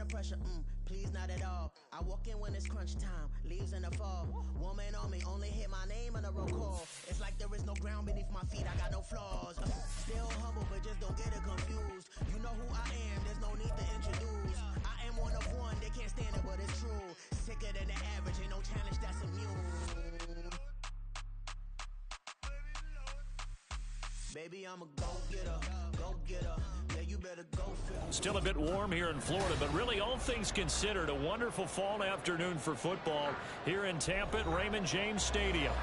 pressure, please not at all. I walk in when it's crunch time, leaves in the fall. Woman on me, only hit my name on the roll call. It's like there is no ground beneath my feet, I got no flaws. Still humble, but just don't get it confused. You know who I am, there's no need to introduce. I am one of one, they can't stand it, but it's true. Sicker than the average, ain't no challenge that's immune. Baby, I'm a go-getter, go-getter. Yeah, you better go for it. Still a bit warm here in Florida, but really all things considered, a wonderful fall afternoon for football here in Tampa at Raymond James Stadium.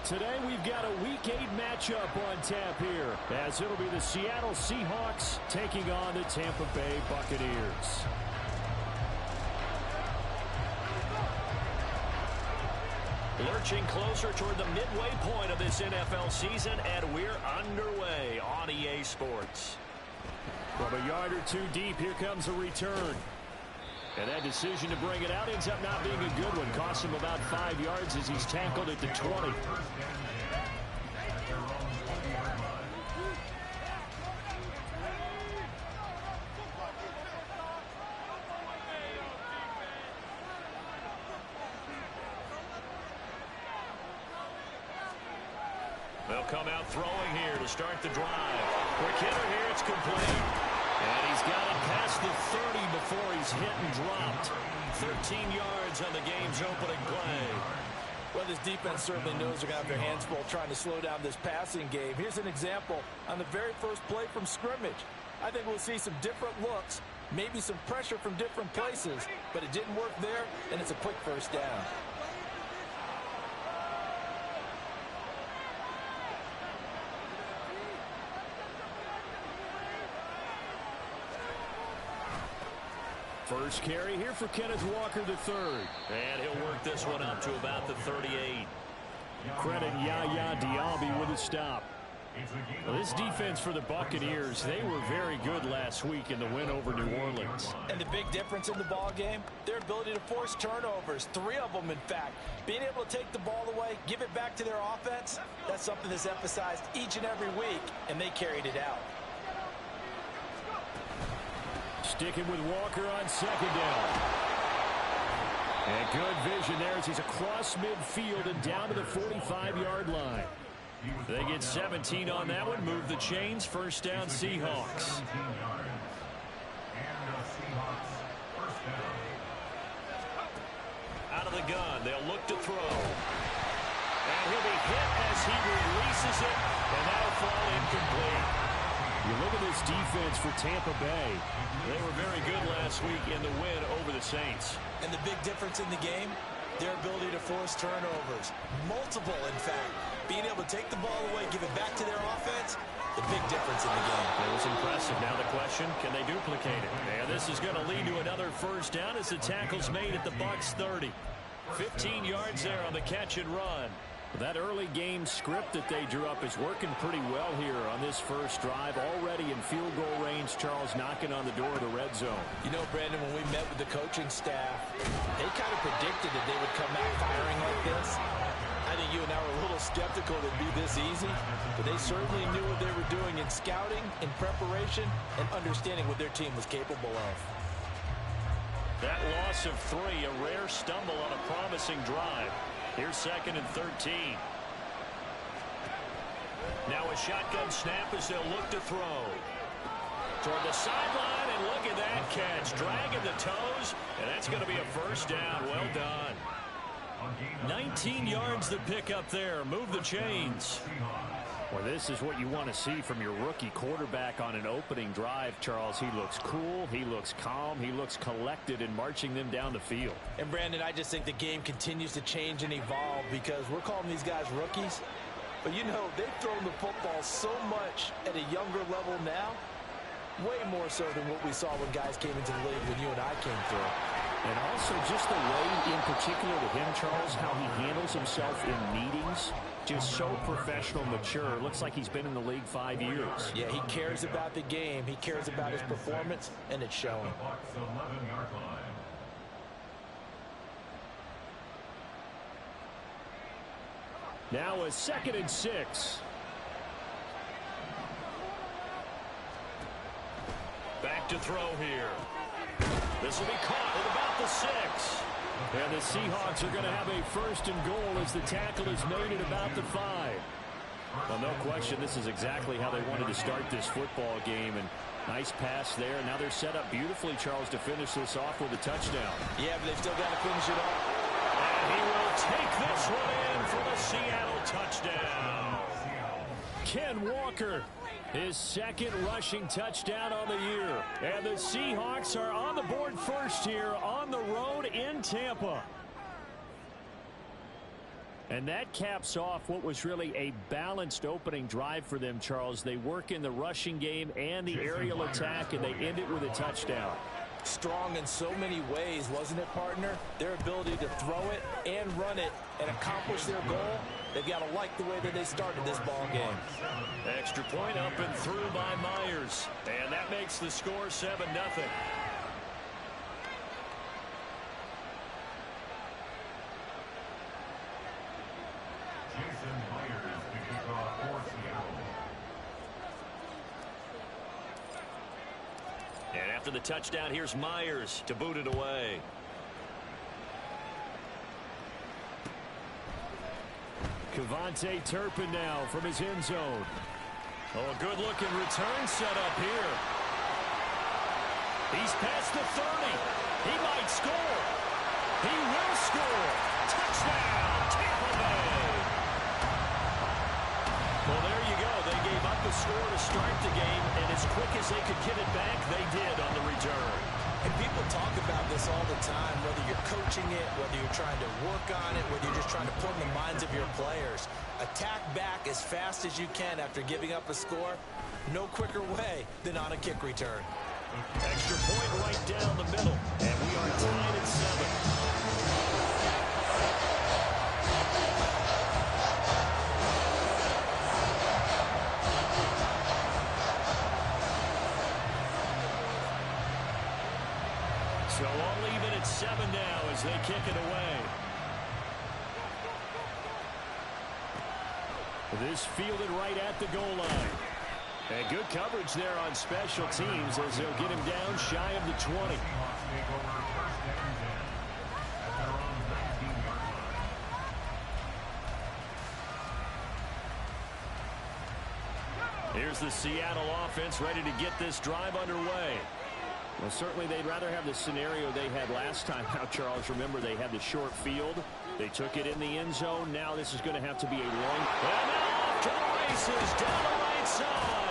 Today we've got a Week 8 matchup on tap here, as it'll be the Seattle Seahawks taking on the Tampa Bay Buccaneers. Lurching closer toward the midway point of this NFL season, and we're underway on EA Sports. From a yard or two deep, here comes a return. And that decision to bring it out ends up not being a good one. Costs him about 5 yards as he's tackled at the 20. They'll come out throwing here to start the drive. Quick hitter here, it's complete. And he's got it past the 30 before he's hit and dropped. 13 yards on the game's opening play. Well, this defense certainly knows they're going to have their hands full trying to slow down this passing game. Here's an example on the very first play from scrimmage. I think we'll see some different looks, maybe some pressure from different places, but it didn't work there, and it's a quick first down. First carry here for Kenneth Walker III. And he'll work this one up to about the 38. Credit Yaya Diaby with a stop. Well, this defense for the Buccaneers, they were very good last week in the win over New Orleans. And the big difference in the ball game, their ability to force turnovers, 3 of them in fact. Being able to take the ball away, give it back to their offense, that's something that's emphasized each and every week, and they carried it out. Sticking with Walker on second down. And good vision there as he's across midfield and down to the 45-yard line. They get 17 on that one. Move the chains. First down, Seahawks. Out of the gun. They'll look to throw. And he'll be hit as he releases it. And that'll fall incomplete. You look at this defense for Tampa Bay. They were very good last week in the win over the Saints. And the big difference in the game, their ability to force turnovers. Multiple, in fact. Being able to take the ball away, give it back to their offense, the big difference in the game. It was impressive. Now the question, can they duplicate it? And this is going to lead to another first down as the tackle's made at the Bucs 30. 15 yards there on the catch and run. That early game script that they drew up is working pretty well here on this first drive. Already in field goal range, Charles knocking on the door of the red zone. You know, Brandon, when we met with the coaching staff, they kind of predicted that they would come out firing like this. I think you and I were a little skeptical that it'd be this easy, but they certainly knew what they were doing in scouting, in preparation, and understanding what their team was capable of. That loss of 3, a rare stumble on a promising drive. Here's 2nd and 13. Now a shotgun snap as they'll look to throw. Toward the sideline, and look at that catch. Dragging the toes, and that's going to be a first down. Well done. 19 yards to pick up there. Move the chains. Well, this is what you want to see from your rookie quarterback on an opening drive, Charles. He looks cool, he looks calm, he looks collected in marching them down the field. And, Brandon, I just think the game continues to change and evolve because we're calling these guys rookies. But, you know, they've thrown the football so much at a younger level now, way more so than what we saw when guys came into the league when you and I came through. And also just the way, in particular to him, Charles, how he handles himself in meetings. Just so professional, mature. Looks like he's been in the league 5 years. Yeah, he cares about the game. He cares about his performance, and it's showing. Now a 2nd and 6. Back to throw here. This will be caught at about the 6. And the Seahawks are going to have a 1st and goal as the tackle is made at about the 5. Well, no question, this is exactly how they wanted to start this football game. And nice pass there. Now they're set up beautifully, Charles, to finish this off with a touchdown. Yeah, but they've still got to finish it off. And he will take this one in for the Seattle touchdown. Ken Walker, his 2nd rushing touchdown on the year. And the Seahawks are on the board first here on the road in Tampa. And that caps off what was really a balanced opening drive for them, Charles. They work in the rushing game and the aerial attack, and they end it with a touchdown. Strong in so many ways, wasn't it, partner? Their ability to throw it and run it and accomplish their goal. They've got to like the way that they started this ball game. Extra point up and through by Myers. And that makes the score 7-0. And after the touchdown, here's Myers to boot it away. Kevontae Turpin now from his end zone. Oh, a good-looking return set up here. He's past the 30. He might score. He will score. Touchdown, Tampa Bay. Well, there you go. They gave up the score to start the game, and as quick as they could get it back, they did on the return. And people talk about this all the time, whether you're coaching it, whether you're trying to work on it, whether you're just trying to put in the minds of your players. Attack back as fast as you can after giving up a score. No quicker way than on a kick return. Extra point right down the middle, and we are tied at 7. So all even at 7 now as they kick it away. This fielded right at the goal line. And good coverage there on special teams as they'll get him down shy of the 20. Here's the Seattle offense ready to get this drive underway. Well, certainly they'd rather have the scenario they had last time. Now, Charles, remember they had the short field. They took it in the end zone. Now this is going to have to be a long... And now off to the races down the right side.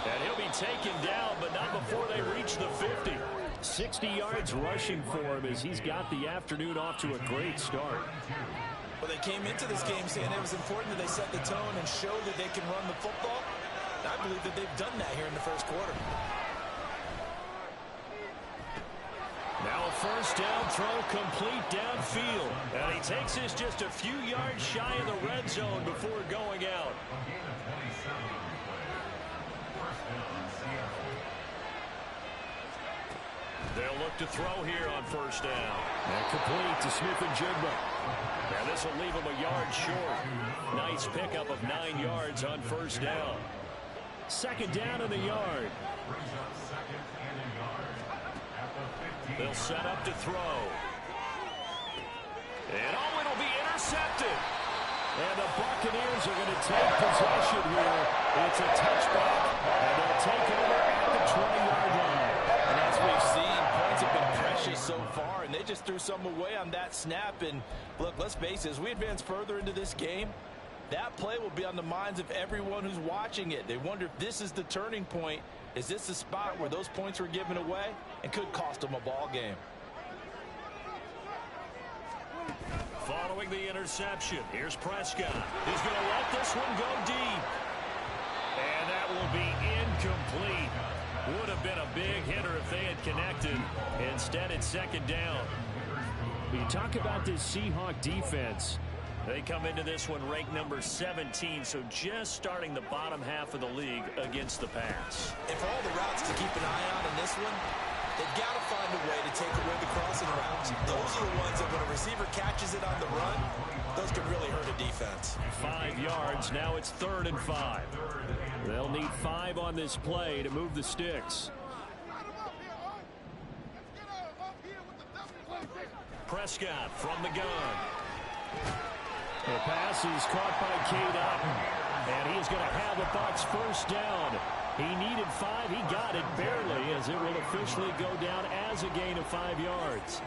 And he'll be taken down, but not before they reach the 50. 60 yards rushing for him as he's got the afternoon off to a great start. Well, they came into this game saying it was important that they set the tone and show that they can run the football. I believe that they've done that here in the first quarter. Now a first down throw complete downfield. And he takes this just a few yards shy of the red zone before going out. They'll look to throw here on first down. And complete to Smith-Njigba. And this will leave him a yard short. Nice pickup of 9 yards on first down. Second down in the yard. They'll set up to throw. And oh, it'll be intercepted. And the Buccaneers are going to take possession here. It's a touchback, and they'll take over at the 20-yard line. And as we've seen, points have been precious so far, and they just threw some away on that snap. And look, let's face it, as we advance further into this game, that play will be on the minds of everyone who's watching it. They wonder if this is the turning point. Is this the spot where those points were given away and could cost them a ball game? Following the interception, here's Prescott. He's going to let this one go deep. And that will be incomplete. Would have been a big hitter if they had connected. Instead, it's second down. You talk about this Seahawk defense. They come into this one ranked number 17, so just starting the bottom half of the league against the pass. And for all the routes to keep an eye on in this one, they've got to find a way to take away the crossing routes. Those are the ones that when a receiver catches it on the run, those can really hurt a defense. 5 yards, now it's 3rd and 5. They'll need 5 on this play to move the sticks. Prescott from the gun. The pass is caught by Cade Otton, and he is going to have the Bucs first down. He needed 5. He got it barely, as it will officially go down as a gain of 5 yards.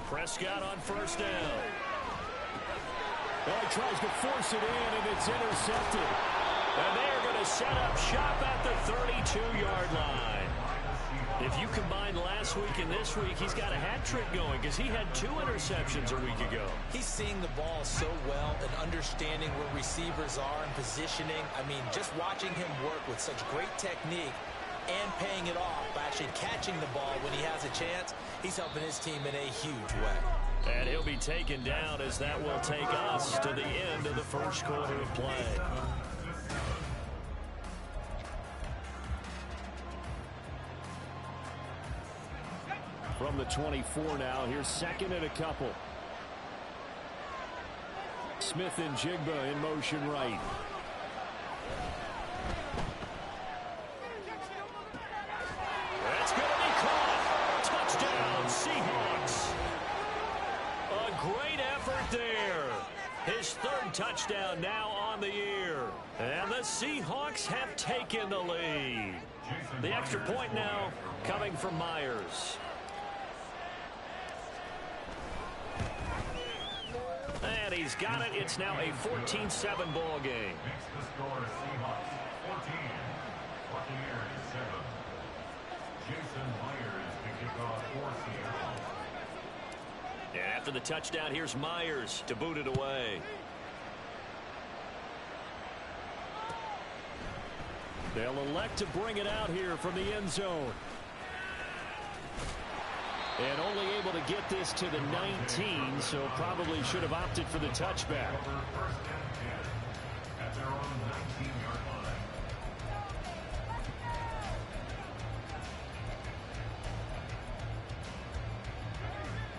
Prescott on first down. Well, he tries to force it in, and it's intercepted. And they are going to set up shop at the 32-yard line. If you combine last week and this week, he's got a hat trick going because he had 2 interceptions a week ago. He's seeing the ball so well and understanding where receivers are and positioning. I mean, just watching him work with such great technique and paying it off by actually catching the ball when he has a chance, he's helping his team in a huge way. And he'll be taken down as that will take us to the end of the first quarter of play. From the 24 now, here's second and a couple. Smith and Jigba in motion right. That's going to be caught. Touchdown, Seahawks. A great effort there. His 3rd touchdown now on the year. And the Seahawks have taken the lead. The extra point now coming from Myers. And he's got it. It's now a 14-7 ball game. And after the touchdown, here's Myers to boot it away. They'll elect to bring it out here from the end zone. And only able to get this to the 19, so probably should have opted for the touchback.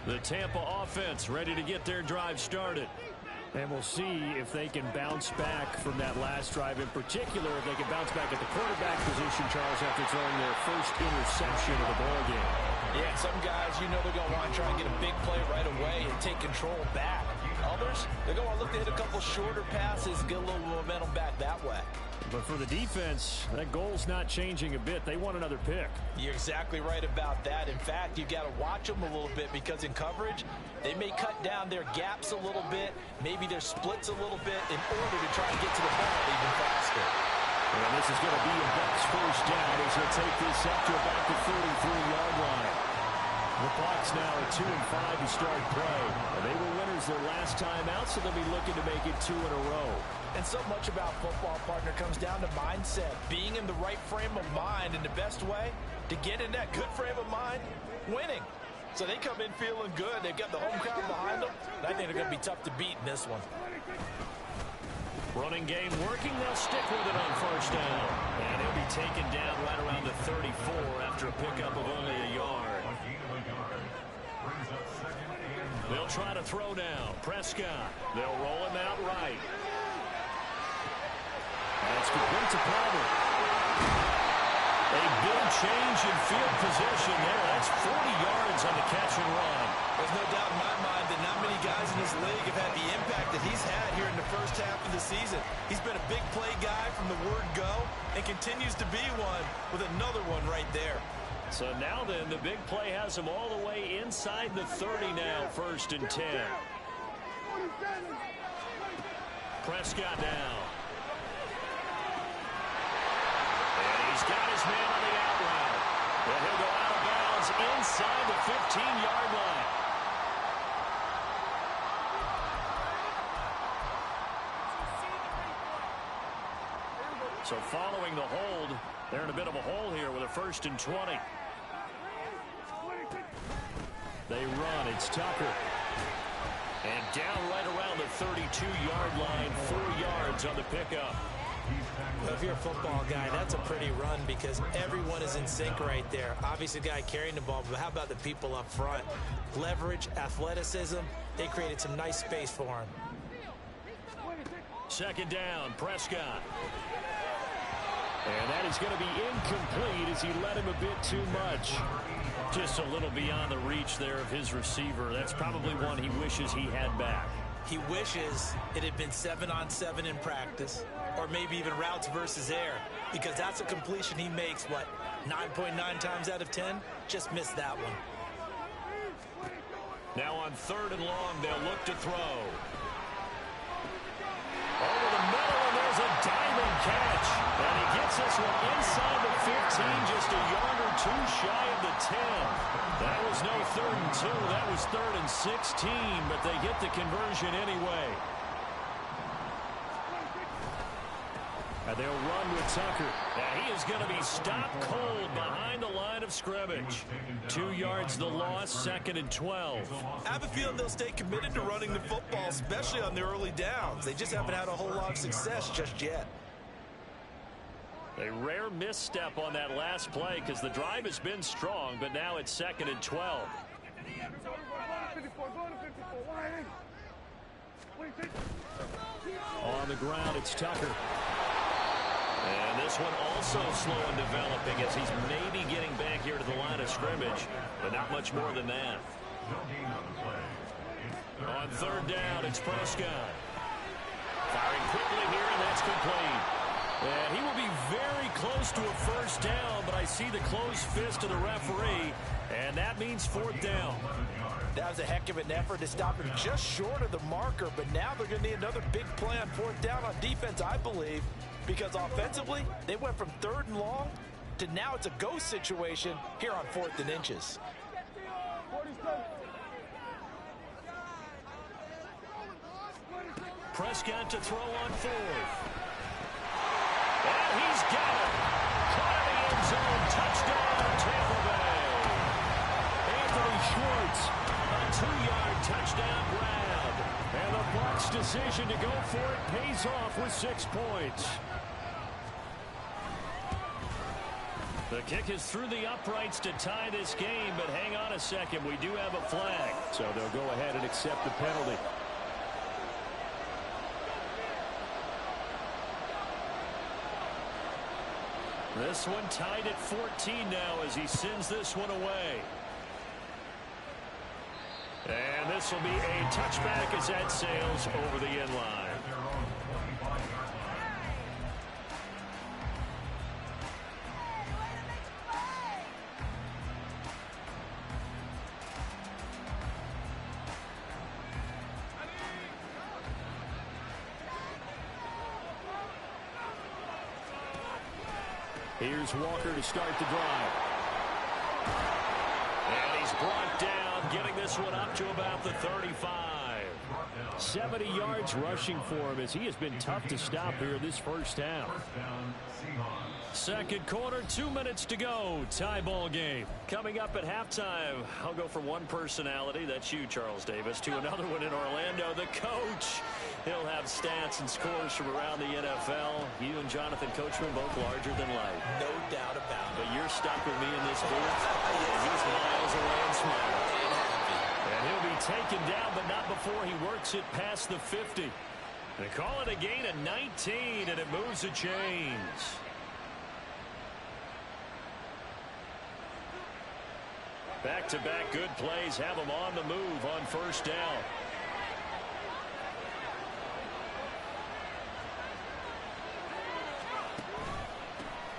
The Tampa offense ready to get their drive started. And we'll see if they can bounce back from that last drive, in particular if they can bounce back at the quarterback position, Charles, after throwing their first interception of the ball game. Yeah, some guys, you know, they're going to want to try and get a big play right away and take control back. Others, they're going to want to look to hit a couple shorter passes, get a little momentum back that way. But for the defense, that goal's not changing a bit. They want another pick. You're exactly right about that. In fact, you've got to watch them a little bit because in coverage, they may cut down their gaps a little bit, maybe their splits a little bit in order to try and get to the ball even faster. And this is going to be a Bucs first down as he'll take this up to about the 33-yard line. The Bucs now at 2-5 to start play. They were winners their last time out, so they'll be looking to make it 2 in a row. And so much about football, partner, comes down to mindset. Being in the right frame of mind, and the best way to get in that good frame of mind, winning. So they come in feeling good. They've got the home crowd behind them. And I think they're going to be tough to beat in this one. Running game working. They'll stick with it on first down. And he'll be taken down right around the 34 after a pickup of only a yard. They'll try to throw now. Prescott. They'll roll him out right. That's complete to Palmer. A big change in field position there. That's 40 yards on the catch and run. There's no doubt in my mind that not many guys in this league have had the impact that he's had here in the first half of the season. He's been a big play guy from the word go and continues to be one with another one right there. So now then, the big play has him all the way inside the 30 now, 1st and 10. Prescott now. And he's got his man on the out route. And he'll go out of bounds inside the 15-yard line. So following the hold, they're in a bit of a hole here with a 1st and 20. They run. It's Tucker. And down right around the 32-yard line, 4 yards on the pickup. Well, if you're a football guy, that's a pretty run because everyone is in sync right there. Obviously, the guy carrying the ball, but how about the people up front? Leverage, athleticism, they created some nice space for him. Second down, Prescott. And that is going to be incomplete as he led him a bit too much. Just a little beyond the reach there of his receiver. That's probably one he wishes he had back. He wishes it had been 7-on-7 in practice, or maybe even routes versus air, because that's a completion he makes, what, 9.9 times out of 10? Just missed that one. Now on 3rd and long, they'll look to throw. Over the middle, and there's a diamond catch. And he gets this one inside the 15, just a yard or two shy of the 10. That was no 3rd and 2. That was 3rd and 16, but they get the conversion anyway. And they'll run with Tucker. And he is going to be stopped cold behind the line of scrimmage. 2 yards the loss, 2nd and 12. I have a feeling they'll stay committed to running the football, especially on the early downs. They just haven't had a whole lot of success just yet. A rare misstep on that last play because the drive has been strong, but now it's 2nd and 12. On the ground, it's Tucker. And this one also slow in developing as he's maybe getting back here to the line of scrimmage, but not much more than that. On 3rd down, it's Prescott. Firing quickly here, and that's complete. And he will be very close to a first down, but I see the closed fist of the referee, and that means 4th down. That was a heck of an effort to stop him just short of the marker, but now they're going to need another big play on 4th down on defense, I believe, because offensively, they went from 3rd and long to now it's a go situation here on 4th and inches. Prescott to throw on 4th. And he's got it. Caught in the end zone. Touchdown, Tampa Bay. Anthony Schwartz, a 2-yard touchdown grab. And the Bucs' decision to go for it pays off with 6 points. The kick is through the uprights to tie this game, but hang on a second. We do have a flag. So they'll go ahead and accept the penalty. This one tied at 14 now as he sends this one away. And this will be a touchback as that sails over the end line. Here's Walker to start the drive. And he's brought down, getting this one up to about the 35. 70 yards rushing for him as he has been tough to stop here this first half. Second quarter, 2 minutes to go. Tie ball game. Coming up at halftime, I'll go from one personality, that's you, Charles Davis, to another one in Orlando, the coach. He'll have stats and scores from around the NFL. You and Jonathan Coachman both larger than life. No doubt about it. But you're stuck with me in this booth. He's miles away and smiling. And he'll be taken down, but not before he works it past the 50. They call it a gain of 19, and it moves the chains. Back-to-back good plays have them on the move on first down.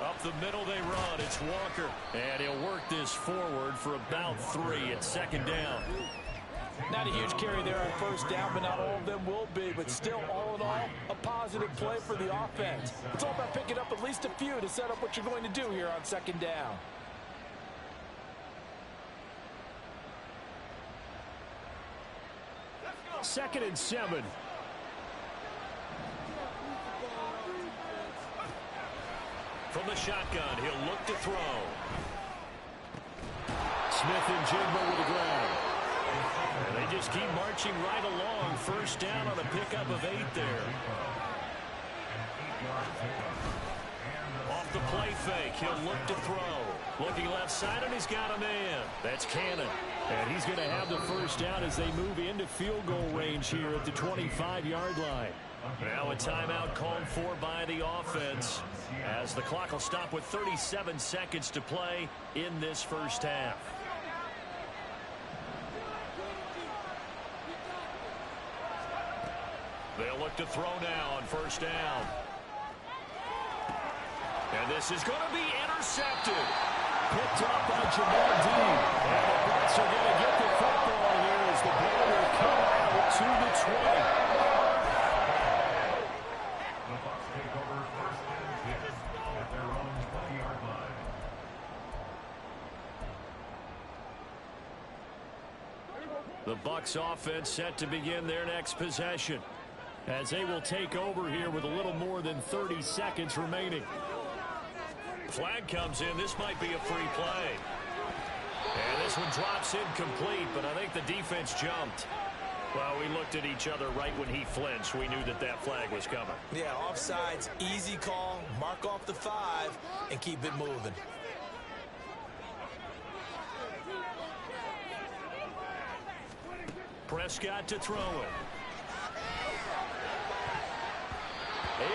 Up the middle they run. It's Walker. And he'll work this forward for about 3 at second down. Not a huge carry there on first down, but not all of them will be. But still, all in all, a positive play for the offense. It's all about picking up at least a few to set up what you're going to do here on second down. Second and 7. From the shotgun, he'll look to throw. Smith and Jigba with the ground. And they just keep marching right along. First down on a pickup of 8 there. Off the play fake, he'll look to throw. Looking left side, and he's got a man. That's Cannon. And he's going to have the first down as they move into field goal range here at the 25-yard line. Now a timeout called for by the offense as the clock will stop with 37 seconds to play in this first half. They'll look to throw now on first down. And this is going to be intercepted. Picked up by Jamal Dean. And the Bucs are going to get the football here as the ball will come out to the 20. The Bucs take over first and 10 at their own 20-yard line. The Bucs offense set to begin their next possession as they will take over here with a little more than 30 seconds remaining. Flag comes in. This might be a free play. And this one drops incomplete, but I think the defense jumped. Well, we looked at each other right when he flinched. We knew that that flag was coming. Yeah, offsides, easy call. Mark off the 5 and keep it moving. Prescott to throw it.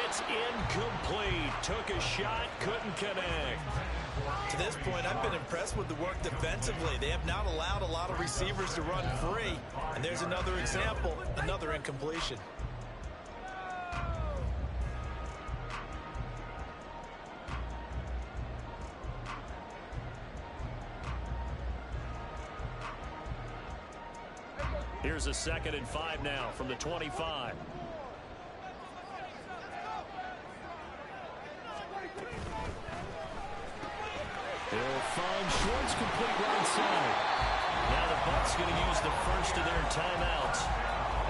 It's incomplete. Took a shot, couldn't connect. To this point, I've been impressed with the work defensively. They have not allowed a lot of receivers to run free. And there's another example, another incompletion. Here's a 2nd and 5 now from the 25. They'll find Schwartz complete right side. Now the Bucs going to use the first of their timeouts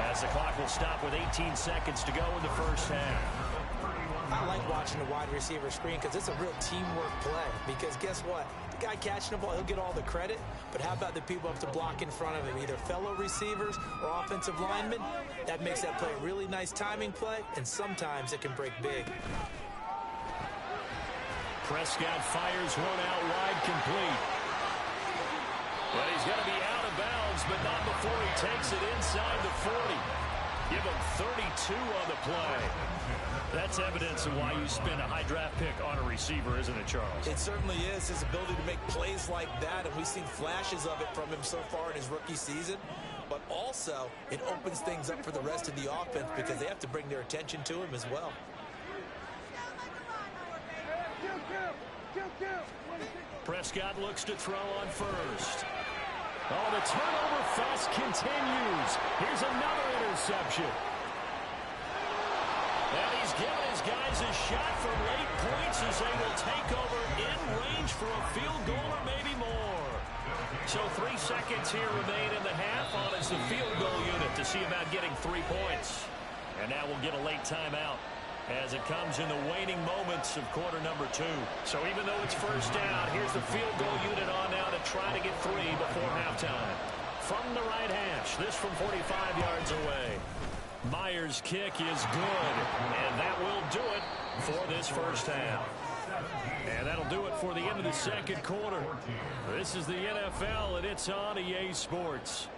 as the clock will stop with 18 seconds to go in the first half. I like watching the wide receiver screen because it's a real teamwork play. Because guess what? The guy catching the ball, he'll get all the credit. But how about the people up to block in front of him, either fellow receivers or offensive linemen? That makes that play a really nice timing play, and sometimes it can break big. Prescott fires one out wide, complete. But he's going to be out of bounds, but not before he takes it inside the 40. Give him 32 on the play. That's evidence of why you spend a high draft pick on a receiver, isn't it, Charles? It certainly is. His ability to make plays like that, and we've seen flashes of it from him so far in his rookie season. But also, it opens things up for the rest of the offense because they have to bring their attention to him as well. Prescott looks to throw on first. Oh, the turnover fest continues. Here's another interception. And he's given his guys a shot from late points as they will take over in range for a field goal or maybe more. So 3 seconds here remain in the half on as the field goal unit to see about getting 3 points. And now we'll get a late timeout as it comes in the waning moments of quarter number 2. So even though it's first down, here's the field goal unit on now to try to get 3 before halftime. From the right hash, this from 45 yards away. Myers' kick is good, and that will do it for this first half. And that'll do it for the end of the second quarter. This is the NFL, and it's on EA Sports.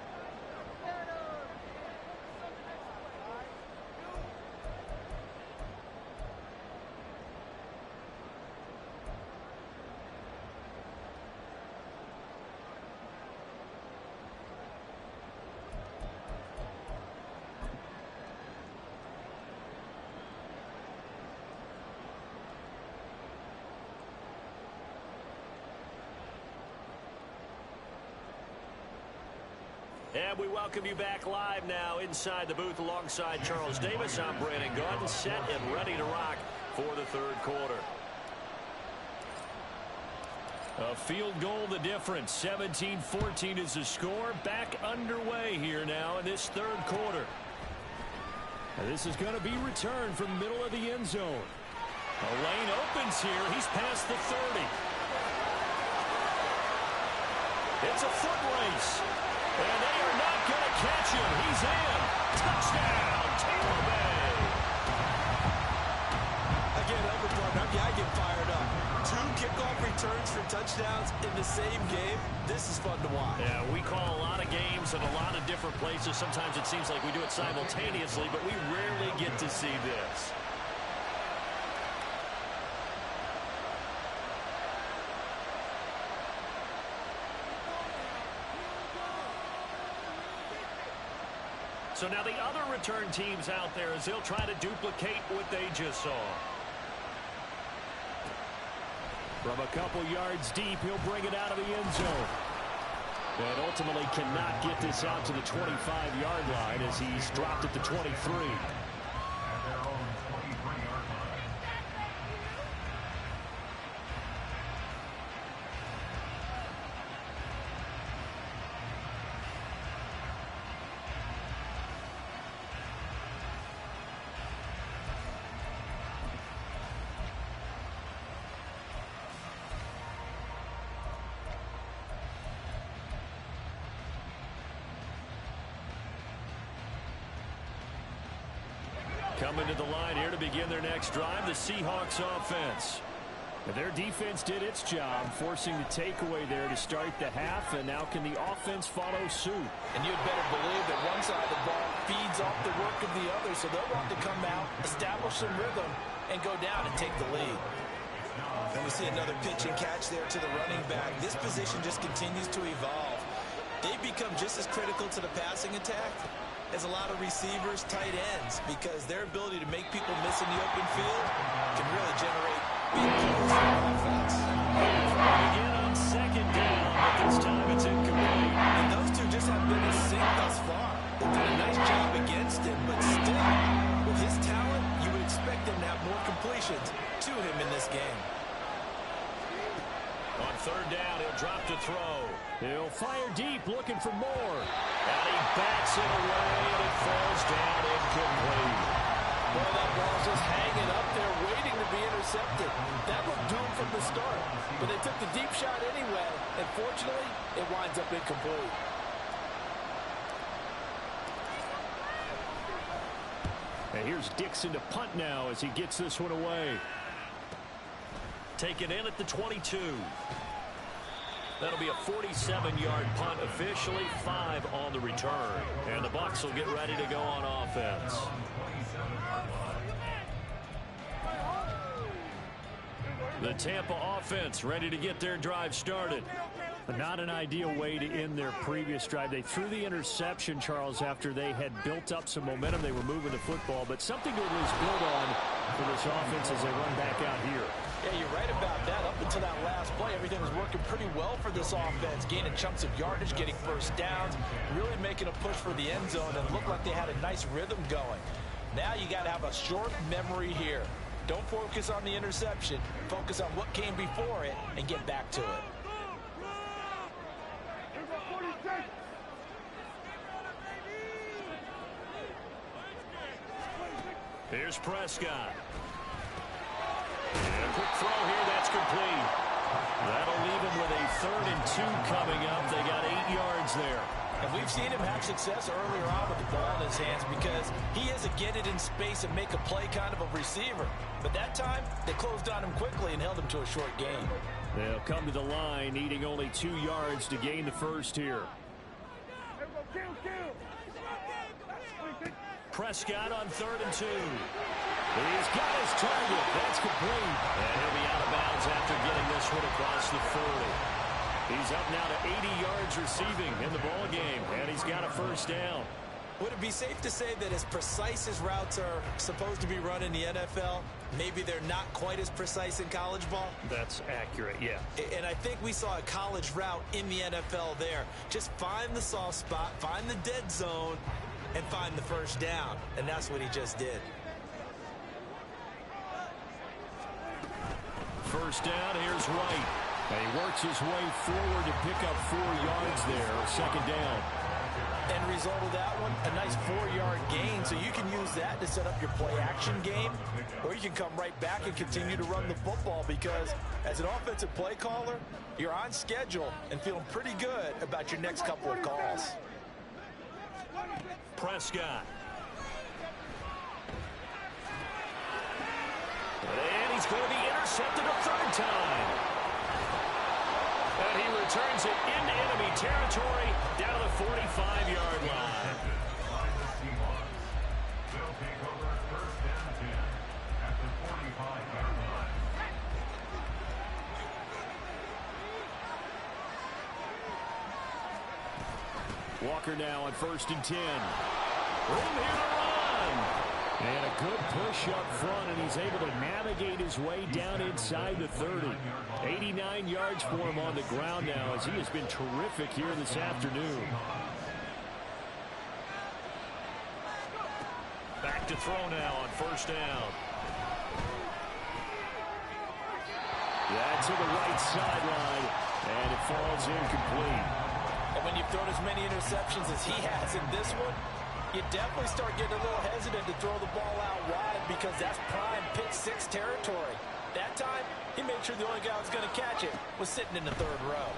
And we welcome you back live now inside the booth alongside Charles Davis. I'm Brandon Gaudin, set and ready to rock for the third quarter. A field goal the difference. 17-14 is the score. Back underway here now in this third quarter. And this is going to be returned from the middle of the end zone. A lane opens here. He's past the 30. It's a foot race. And they are not going to catch him. He's in. Touchdown, Tampa Bay. Again, I get fired up. 2 kickoff returns for touchdowns in the the same game, this is fun to watch. Yeah, we call a lot of games in a lot of different places. Sometimes it seems like we do it simultaneously, but we rarely get to see this. So now the other return teams out there as they'll try to duplicate what they just saw. From a couple yards deep, he'll bring it out of the end zone. And ultimately cannot get this out to the 25-yard line as he's dropped at the 23. At their own 23-yard line. Coming to the line here to begin their next drive, the Seahawks offense. Their defense did its job, forcing the takeaway there to start the half, and now can the offense follow suit? And you'd better believe that one side of the ball feeds off the work of the other, so they'll want to come out, establish some rhythm, and go down and take the lead. And we see another pitch and catch there to the running back. This position just continues to evolve. They become just as critical to the passing attack as a lot of receivers, tight ends, because their ability to make people miss in the open field can really generate big plays for offense. Again on second down, but this time it's incomplete. And those two just have been in sync thus far. They've done a nice job against him, but still, with his talent, you would expect him to have more completions to him in this game. On third down, he'll drop to throw. He'll fire deep, looking for more. And he backs it away, and it falls down incomplete. Well, that ball's just hanging up there, waiting to be intercepted. That looked doomed from the start, but they took the deep shot anyway, and fortunately, it winds up incomplete. And here's Dixon to punt now as he gets this one away. Taken in at the 22. That'll be a 47-yard punt officially, 5 on the return. And the Bucs will get ready to go on offense. The Tampa offense ready to get their drive started. Not an ideal way to end their previous drive. They threw the interception, Charles, after they had built up some momentum. They were moving the football, but something to at least build on for this offense as they run back out here. Yeah, you're right about that. Up until that last play, everything was working pretty well for this offense, gaining chunks of yardage, getting first downs, really making a push for the end zone, and looked like they had a nice rhythm going. Now you got to have a short memory here. Don't focus on the interception. Focus on what came before it and get back to it. Here's Prescott. And a quick throw here, that's complete. That'll leave him with a 3rd and 2 coming up. They got 8 yards there. And we've seen him have success earlier on with the ball in his hands because he is a get it in space and make a play kind of a receiver. But that time, they closed on him quickly and held him to a short gain. They'll come to the line, needing only 2 yards to gain the first here. Prescott on 3rd and 2. He's got his target. That's complete. And he'll be out of bounds after getting this one across the 40. He's up now to 80 yards receiving in the ball game, and he's got a first down. Would it be safe to say that as precise as routes are supposed to be run in the NFL, maybe they're not quite as precise in college ball? That's accurate, yeah. And I think we saw a college route in the NFL there. Just find the soft spot, find the dead zone, and find the first down. And that's what he just did. First down, here's Wright. And he works his way forward to pick up 4 yards there, second down. End result of that one, a nice 4-yard gain. So you can use that to set up your play-action game, or you can come right back and continue to run the football because as an offensive play caller, you're on schedule and feeling pretty good about your next couple of calls. Prescott. And he's going to be intercepted a 3rd time. And he returns it into enemy territory down to the 45-yard line. They'll take over first and 10 at the 45-yard line. Walker now on 1st and 10. Room here to run. And a good push up front, and he's able to navigate his way down inside the 30. 89 yards for him on the ground now, as he has been terrific here this afternoon. Back to throw now on 1st down. That's to the right sideline, and it falls incomplete. And when you've thrown as many interceptions as he has in this one, you definitely start getting a little hesitant to throw the ball out wide because that's prime pick six territory. That time, he made sure the only guy who was going to catch it was sitting in the 3rd row.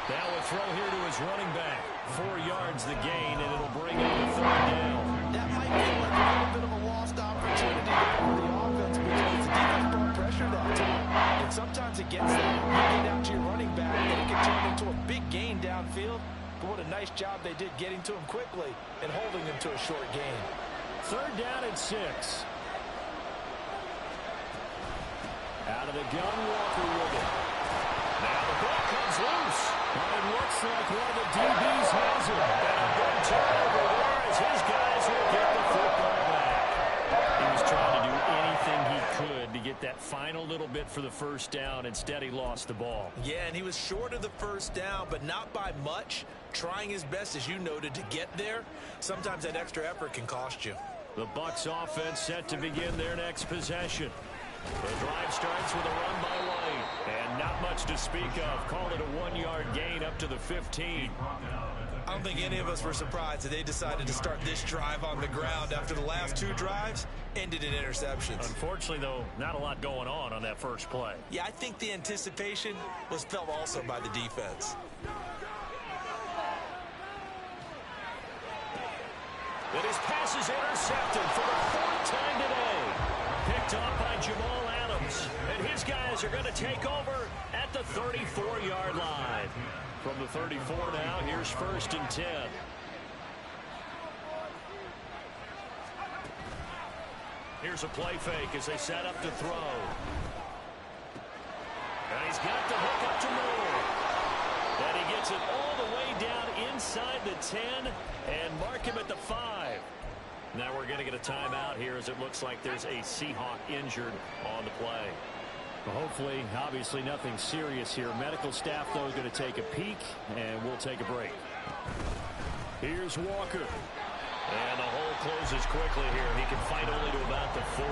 Now a throw here to his running back. 4 yards the gain, and it'll bring up the 3rd down. That might feel like a little bit of a lost opportunity there for the offense because the defense brought pressure that time. And sometimes against that, you get out to your running back, and it can turn into a big gain downfield. But what a nice job they did getting to him quickly and holding him to a short gain. 3rd down and 6. Out of the gun, Walker with it. Now the ball comes loose. And it looks like one of the DBs has it. And a good turnover there as his guys will get the football back. He was trying to do anything he could to get that final little bit for the 1st down. Instead, he lost the ball. Yeah, and he was short of the 1st down, but not by much. Trying his best, as you noted, to get there. Sometimes that extra effort can cost you. The Bucs offense set to begin their next possession. The drive starts with a run by White. And not much to speak of. Call it a 1-yard gain up to the 15. I don't think any of us were surprised that they decided to start this drive on the ground after the last 2 drives ended in interceptions. Unfortunately, though, not a lot going on that first play. Yeah, I think the anticipation was felt also by the defense. But his pass is intercepted for the 4th time today. Picked up by Jamal Adams. And his guys are going to take over at the 34-yard line. From the 34 now, here's 1st and 10. Here's a play fake as they set up to throw. And he's got the hook up to Moore. And he gets it all the way down inside the 10 and mark him at the 5. Now we're going to get a timeout here as it looks like there's a Seahawk injured on the play. Well, hopefully, obviously nothing serious here. Medical staff, though, is going to take a peek, and we'll take a break. Here's Walker. And the hole closes quickly here. He can fight only to about the 4.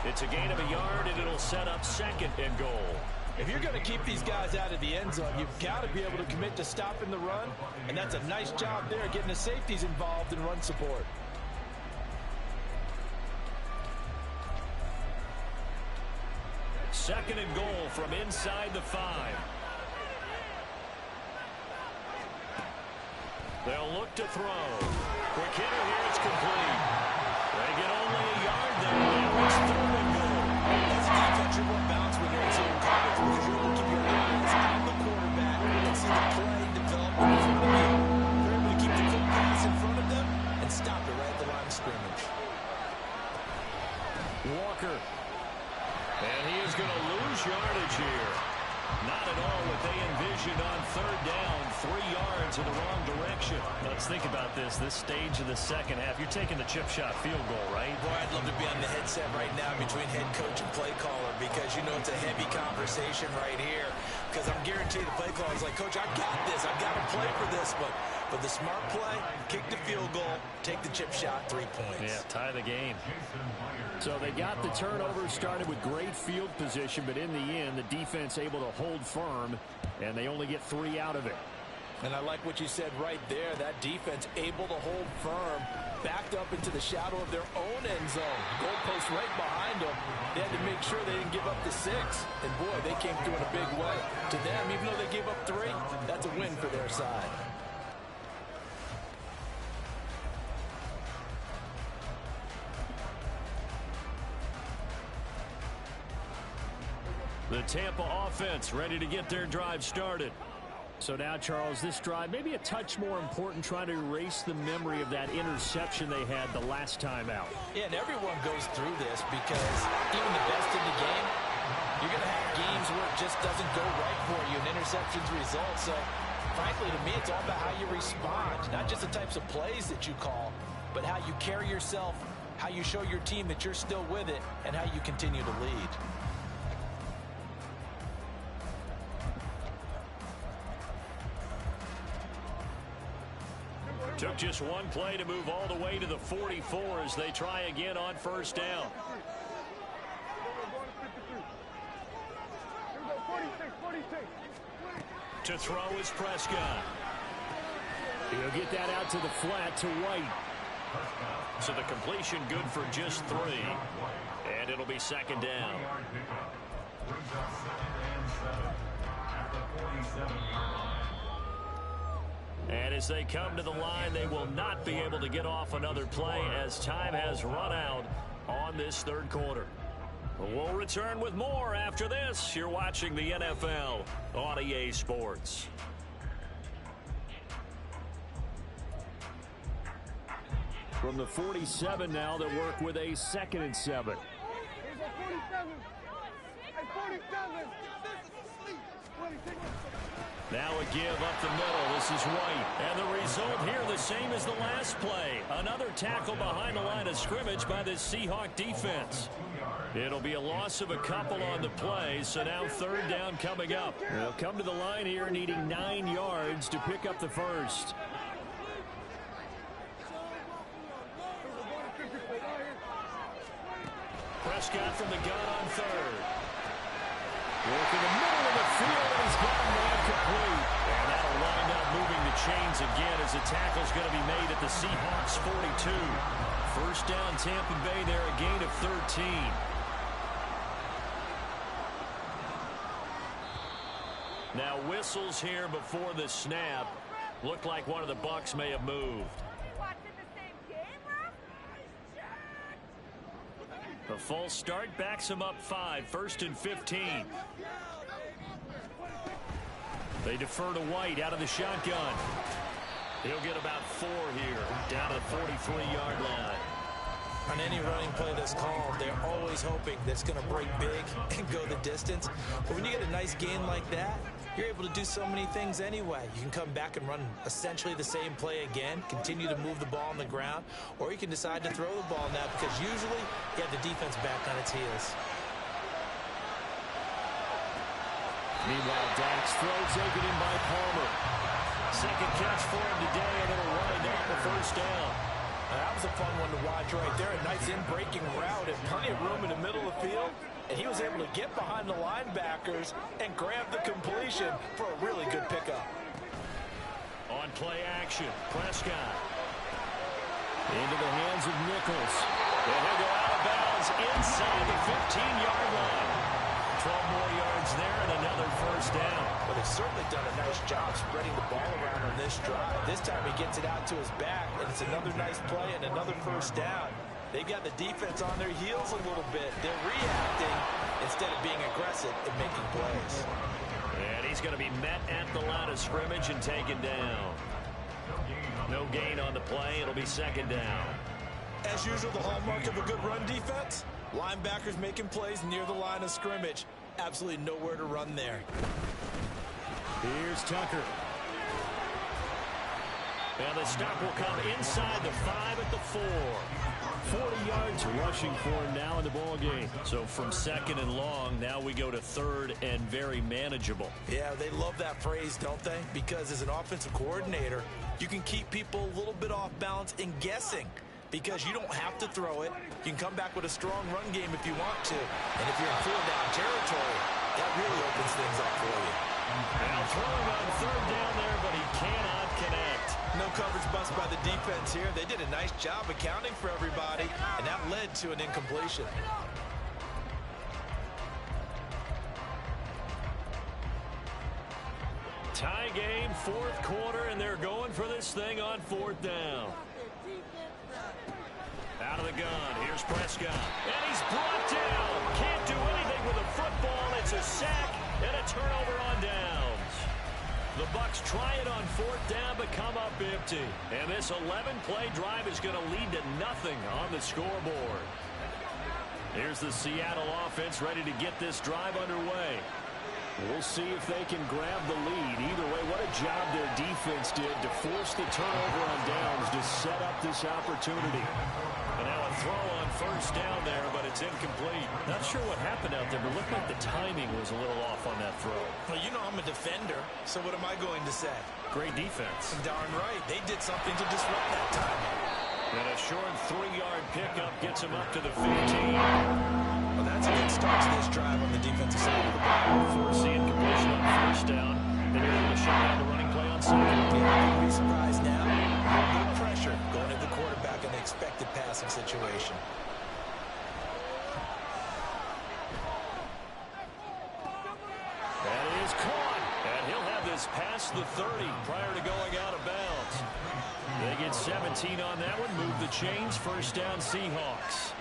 It's a gain of a yard, and it'll set up 2nd and goal. If you're going to keep these guys out of the end zone, you've got to be able to commit to stopping the run, and that's a nice job there getting the safeties involved in run support. Second and goal from inside the 5. They'll look to throw. Quick hitter here, it's complete. They get only a yard there. Now it's 3rd and goal. As a defense, you're more balanced when you're in zone coverage because you're able to keep your eyes on the quarterback and see the play develop in front of you. They're able to keep the quick pass in front of them and stop it right at the line of scrimmage. Walker. And he is going to lose yardage here. Not at all what they envisioned on 3rd down. 3 yards in the wrong direction. Let's think about this stage of the second half. You're taking the chip shot field goal, right? Boy, I'd love to be on the headset right now between head coach and play caller because you know it's a heavy conversation right here because I'm guaranteed the play caller is like, Coach, I got this. I've got to play for this. But the smart play, kick the field goal, take the chip shot, 3 points. Yeah, tie the game. So they got the turnover started with great field position, but in the end, the defense able to hold firm, and they only get 3 out of it. And I like what you said right there. That defense able to hold firm, backed up into the shadow of their own end zone. Goalpost right behind them. They had to make sure they didn't give up the 6. And boy, they came through in a big way. To them, even though they gave up 3, that's a win for their side. The Tampa offense ready to get their drive started. So now, Charles, this drive maybe a touch more important, trying to erase the memory of that interception they had the last time out. Yeah, and everyone goes through this because even the best in the game, you're going to have games where it just doesn't go right for you and interceptions result. So, frankly, to me, it's all about how you respond, not just the types of plays that you call, but how you carry yourself, how you show your team that you're still with it, and how you continue to lead. Took just one play to move all the way to the 44 as they try again on first down. To throw is Prescott. He'll get that out to the flat to White. So the completion good for just 3. And it'll be second down. And as they come to the line, they will not be able to get off another play as time has run out on this third quarter. We'll return with more after this. You're watching the NFL on EA Sports. From the 47 now, they work with a 2nd and 7. Now a give up the middle. This is White. And the result here the same as the last play. Another tackle behind the line of scrimmage by the Seahawk defense. It'll be a loss of a couple on the play, so now third down coming up. They'll come to the line here needing 9 yards to pick up the first. Prescott from the gun on third. Work in the middle of the field, and he's got him incomplete. And that'll wind up moving the chains again as the tackle's going to be made at the Seahawks 42. First down Tampa Bay there, a gain of 13. Now whistles here before the snap. Looked like one of the Bucs may have moved. The false start backs him up 5, 1st and 15. They defer to White out of the shotgun. He'll get about 4 here, down to the 43-yard line. On any running play that's called, they're always hoping that it's going to break big and go the distance. But when you get a nice gain like that, you're able to do so many things anyway. You can come back and run essentially the same play again, continue to move the ball on the ground, or you can decide to throw the ball now because usually you have the defense back on its heels. Meanwhile, Dak's throw taken in by Palmer. Second catch for him today, and it'll wind up the first down. That was a fun one to watch right there. A nice in-breaking route and plenty of room in the middle of the field. And he was able to get behind the linebackers and grab the completion for a really good pickup. On play action, Prescott. Into the hands of Nichols. And he'll go out of bounds inside the 15-yard line. 12 more yards there and another first down. But they've certainly done a nice job spreading the ball around on this drive. This time he gets it out to his back, and it's another nice play and another first down. They've got the defense on their heels a little bit. They're reacting instead of being aggressive and making plays. And he's going to be met at the line of scrimmage and taken down. No gain on the play. It'll be second down. As usual, the hallmark of a good run defense, linebackers making plays near the line of scrimmage. Absolutely nowhere to run there. Here's Tucker. And the stop will come inside the 5 at the 4. 40 yards rushing for him now in the ball game. So from second and long, now we go to third and very manageable. Yeah, they love that phrase, don't they? Because as an offensive coordinator, you can keep people a little bit off balance and guessing. Because you don't have to throw it. You can come back with a strong run game if you want to. And if you're in 4-down territory, that really opens things up for you. Now throwing on third down there, but he cannot connect. No coverage bust by the defense here. They did a nice job accounting for everybody, and that led to an incompletion. Tie game, 4th quarter, and they're going for this thing on 4th down. Out of the gun, here's Prescott. And he's brought down. Can't do anything with the football. It's It's a sack and a turnover on downs. The Bucs try it on 4th down but come up empty. And this 11-play drive is going to lead to nothing on the scoreboard. Here's the Seattle offense ready to get this drive underway. We'll see if they can grab the lead. Either way, what a job their defense did to force the turnover on downs to set up this opportunity. And now a throw on 1st down there, but it's incomplete. Not sure what happened out there, but it looked like the timing was a little off on that throw. Well, you know I'm a defender, so what am I going to say? Great defense. Darn right. They did something to disrupt that timing. And a short 3-yard pickup gets him up to the 15. Well, that's a good start to this drive on the defensive side of the ball. Forcing completion on 1st down, and you're able to shut down the running play on 2nd. Yeah, I wouldn't be surprised now. A little bit of pressure going at the quarterback in the expected passing situation. That is caught, and he'll have this past the 30 prior to going out of bounds. They get 17 on that one, move the chains, 1st down Seahawks.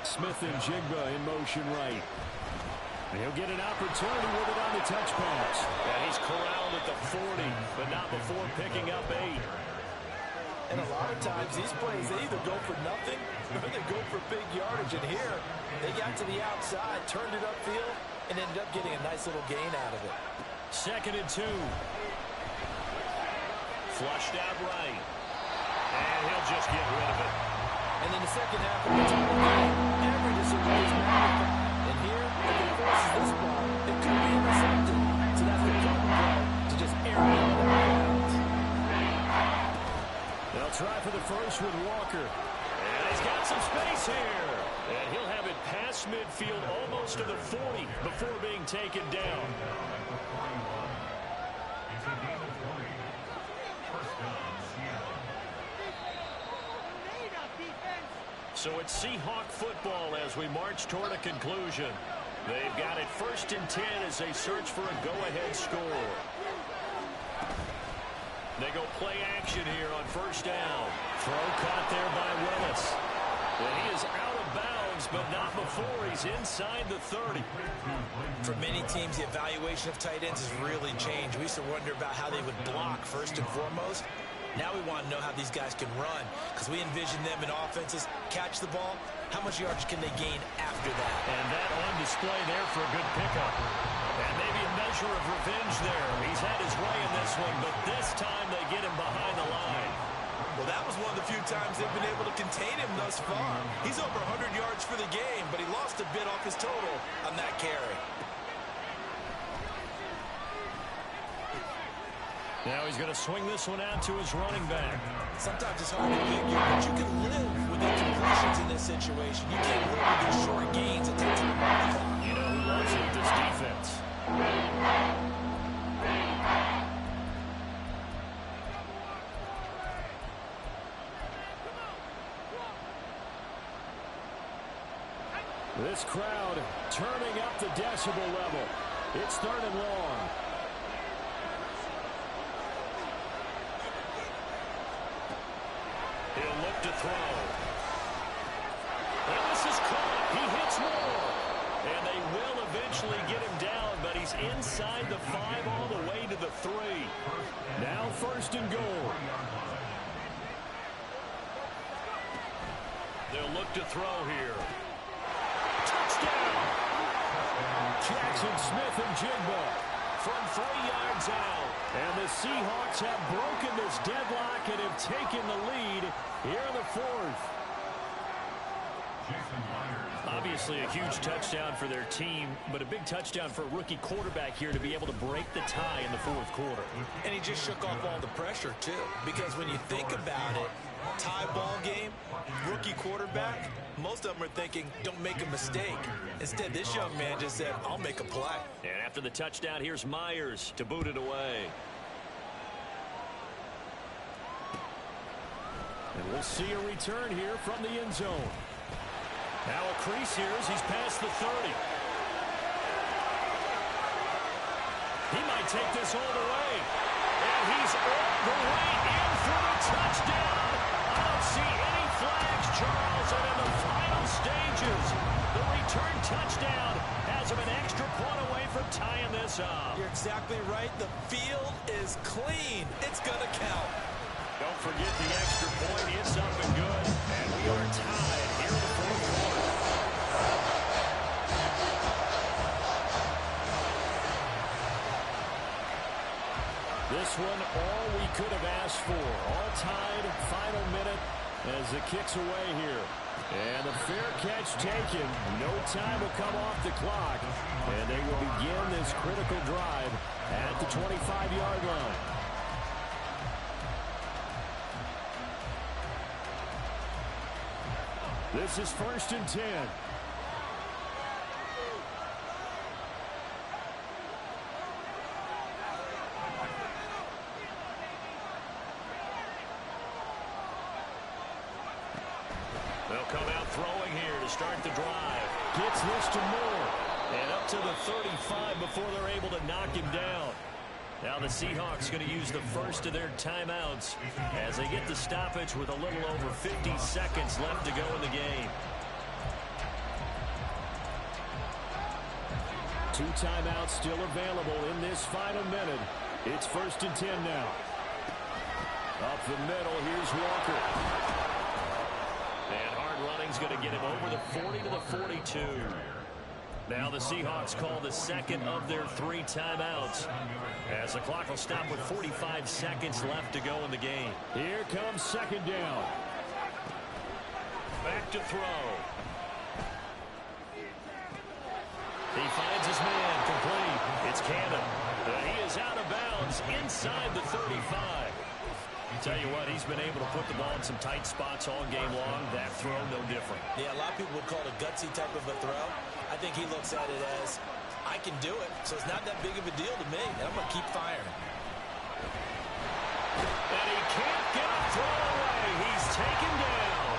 Smith and Jigba in motion right. And he'll get an opportunity with it on the touch pass. And he's corralled at the 40, but not before picking up 8. And a lot of times these plays, they either go for nothing or they go for big yardage. And here, they got to the outside, turned it upfield, and ended up getting a nice little gain out of it. 2nd and 2. Flushed out right. And he'll just get rid of it. And in the second half of the game, every decision is magnified. And here, if he forces this ball, it could be intercepted. So that's the prudent play to just air it out of bounds. They'll try for the first with Walker. And he's got some space here. And he'll have it past midfield almost to the 40 before being taken down. So it's Seahawk football as we march toward a conclusion. They've got it 1st and 10 as they search for a go-ahead score. They go play action here on 1st down. Throw caught there by Willis. And he is out of bounds, but not before he's inside the 30. For many teams, the evaluation of tight ends has really changed. We used to wonder about how they would block first and foremost. Now we want to know how these guys can run, because we envision them in offenses catch the ball. How much yardage can they gain after that? And that on display there for a good pickup. And maybe a measure of revenge there. He's had his way in this one, but this time they get him behind the line. Well, that was one of the few times they've been able to contain him thus far. He's over 100 yards for the game, but he lost a bit off his total on that carry. Now he's going to swing this one out to his running back. Sometimes it's hard to figure, but you can live with incompletions in this situation. You can't live with these short gains that take time off the clock. You know who loves it? This defense. This crowd turning up the decibel level. It's 3rd and long. He'll look to throw. And this is caught. He hits more. And they will eventually get him down, but he's inside the 5 all the way to the 3. Now 1st and goal. They'll look to throw here. Touchdown! Jackson Smith and Jigba From 3 yards out. And the Seahawks have broken this deadlock and have taken the lead here in the 4th. Obviously a huge touchdown for their team, but a big touchdown for a rookie quarterback here to be able to break the tie in the 4th quarter. And he just shook off all the pressure, too. Because when you think about it, tie ball game, rookie quarterback, most of them are thinking, don't make a mistake. Instead, this young man just said, I'll make a play. And after the touchdown, here's Myers to boot it away. And we'll see a return here from the end zone. Now a crease here as he's past the 30. He might take this all the way. And he's all the way in for the touchdown. I don't see any flags, Charles. And in the final stages touchdown has him an extra point away from tying this up. You're exactly right. The field is clean. It's going to count. Don't forget the extra point. It's up and good. And we are tied here in the fourth quarter. This one, all we could have asked for. All tied, final minute as it kicks away here. And the fair catch taken. No time will come off the clock. And they will begin this critical drive at the 25-yard line. This is 1st and 10. They'll come out throwing here to start the drive. Gets this to Moore. And up to the 35 before they're able to knock him down. Now the Seahawks going to use the first of their timeouts as they get the stoppage with a little over 50 seconds left to go in the game. 2 timeouts still available in this final minute. It's 1st and 10 now. Up the middle, here's Walker. And hard running's going to get him over the 40 to the 42. Now the Seahawks call the second of their 3 timeouts as the clock will stop with 45 seconds left to go in the game. Here comes 2nd down. Back to throw. He finds his man complete. It's Cannon. He is out of bounds inside the 35. Tell you what, he's been able to put the ball in some tight spots all game long. That throw, no different. Yeah, a lot of people would call it a gutsy type of a throw. I think he looks at it as, I can do it, so it's not that big of a deal to me, and I'm going to keep firing. And he can't get a throw away. He's taken down.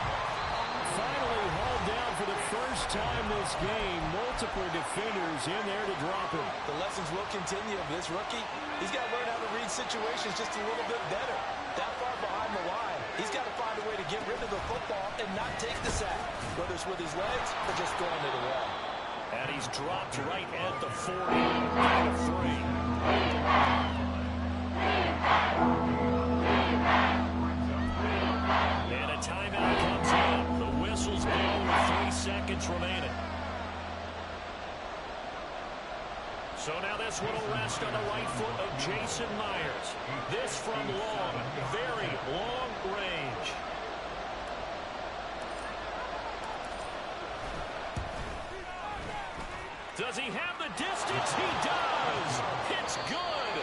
Finally hauled down for the first time this game. Multiple defenders in there to drop him. The lessons will continue of this rookie. He's got to learn how to read situations just a little bit better. That far behind the line, he's got to find a way to get rid of the football and not take the sack, whether it's with his legs or just throwing it away. And he's dropped right at the 40. Down to 3. And a timeout comes in. The whistle's blown with 3 seconds remaining. So now this one will rest on the right foot of Jason Myers. This from long, very long range. Does he have the distance? He does. It's good.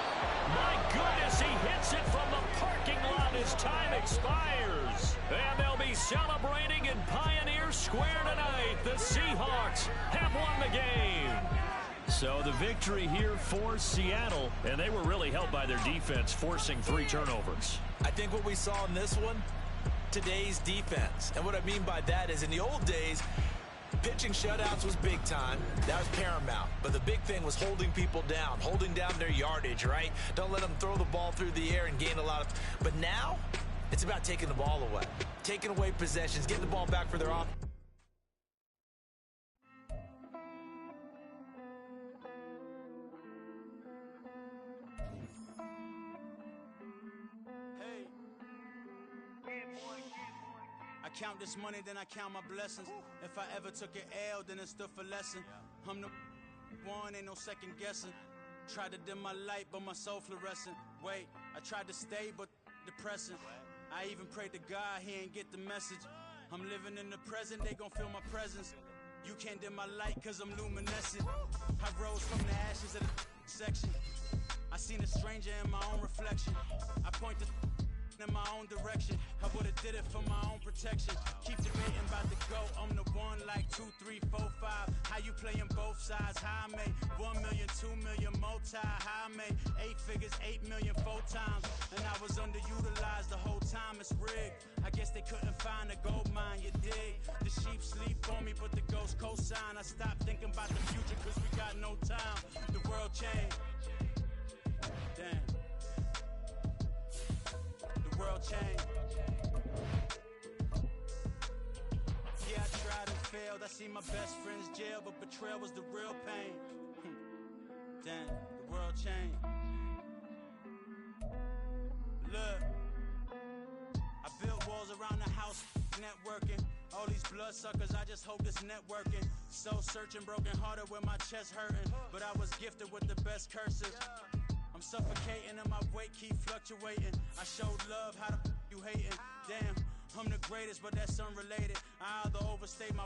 My goodness, he hits it from the parking lot as time expires. And they'll be celebrating in Pioneer Square tonight. The Seahawks have won the game. So the victory here for Seattle, and they were really helped by their defense, forcing 3 turnovers. I think what we saw in this one, today's defense. And what I mean by that is in the old days, pitching shutouts was big time. That was paramount. But the big thing was holding people down, holding down their yardage, right? Don't let them throw the ball through the air and gain a lot of... But now, it's about taking the ball away. Taking away possessions, getting the ball back for their offense. I count this money, then I count my blessings. If I ever took an L, then it stood for lesson. I'm the one, ain't no second guessing. Tried to dim my light, but my soul fluorescent. Wait, I tried to stay, but depressing. I even prayed to God, he ain't get the message. I'm living in the present, they gon' feel my presence. You can't dim my light, cause I'm luminescent. I rose from the ashes of the section. I seen a stranger in my own reflection. I point to in my own direction. I would've did it for my own protection. Keep debating about the go. I'm the one like 2, 3, 4, 5. How you playing both sides? How I made 1 million, 2 million multi. How I made 8 figures, 8 million 4 times. And I was underutilized the whole time. It's rigged. I guess they couldn't find a gold mine. You dig? The sheep sleep on me, but the ghost cosign. I stopped thinking about the future cause we got no time. The world changed. Damn. World change. Yeah, I tried and failed. I see my best friend's jail, but betrayal was the real pain. Damn, the world changed. Look, I built walls around the house, networking. All these bloodsuckers, I just hope this networking. Soul searching, broken hearted with my chest hurting. But I was gifted with the best curses. I'm suffocating and my weight keep fluctuating. I showed love, how the you hating? Damn, I'm the greatest, but that's unrelated. I either overstay my